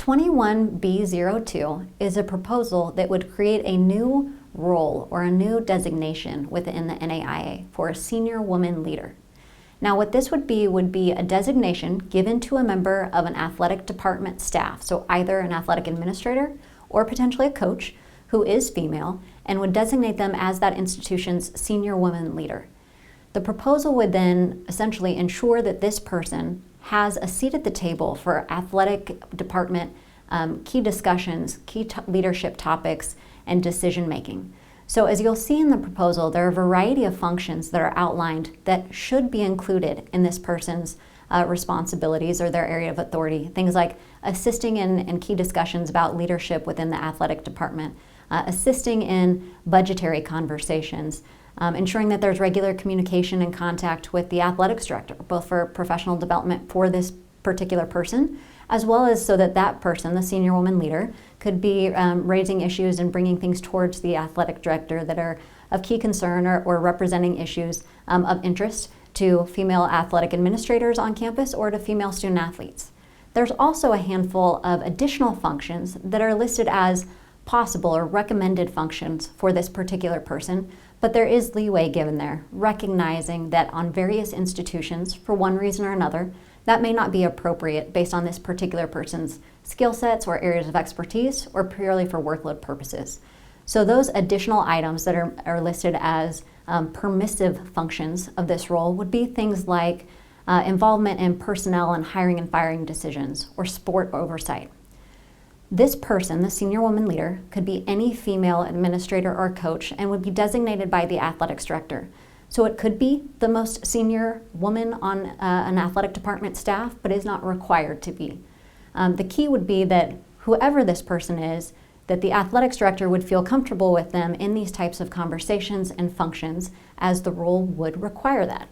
21B02 is a proposal that would create a new role or a new designation within the NAIA for a senior woman leader. Now, what this would be a designation given to a member of an athletic department staff, so either an athletic administrator or potentially a coach who is female, and would designate them as that institution's senior woman leader. The proposal would then essentially ensure that this person has a seat at the table for athletic department key discussions, key leadership topics, and decision making. So as you'll see in the proposal, there are a variety of functions that are outlined that should be included in this person's responsibilities or their area of authority. Things like assisting in key discussions about leadership within the athletic department, assisting in budgetary conversations, ensuring that there's regular communication and contact with the athletics director, both for professional development for this particular person, as well as so that that person, the senior woman leader, could be raising issues and bringing things towards the athletic director that are of key concern or representing issues of interest to female athletic administrators on campus or to female student athletes. There's also a handful of additional functions that are listed as possible or recommended functions for this particular person, but there is leeway given there, recognizing that on various institutions, for one reason or another, that may not be appropriate based on this particular person's skill sets or areas of expertise or purely for workload purposes. So those additional items that are listed as permissive functions of this role would be things like involvement in personnel and hiring and firing decisions or sport oversight. This person, the senior woman leader, could be any female administrator or coach and would be designated by the athletics director. So it could be the most senior woman on an athletic department staff, but is not required to be. The key would be that whoever this person is, that the athletics director would feel comfortable with them in these types of conversations and functions, as the role would require that.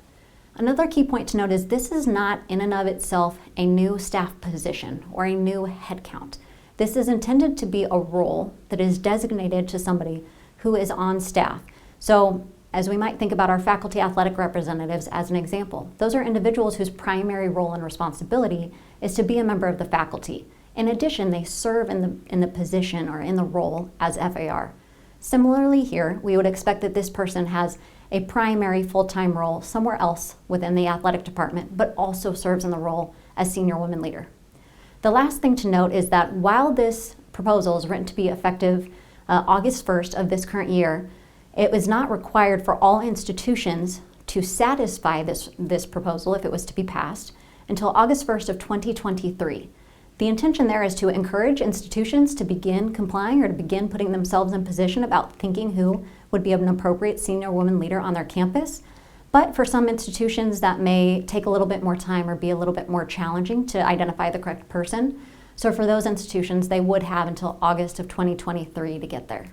Another key point to note is this is not in and of itself a new staff position or a new headcount. This is intended to be a role that is designated to somebody who is on staff. So as we might think about our faculty athletic representatives as an example, those are individuals whose primary role and responsibility is to be a member of the faculty. In addition, they serve in the position or in the role as FAR. Similarly here, we would expect that this person has a primary full-time role somewhere else within the athletic department, but also serves in the role as senior woman leader. The last thing to note is that while this proposal is written to be effective August 1st of this current year, it was not required for all institutions to satisfy this proposal if it was to be passed until August 1st of 2023. The intention there is to encourage institutions to begin complying or to begin putting themselves in position about thinking who would be an appropriate senior woman leader on their campus. But for some institutions, that may take a little bit more time or be a little bit more challenging to identify the correct person. So for those institutions, they would have until August of 2023 to get there.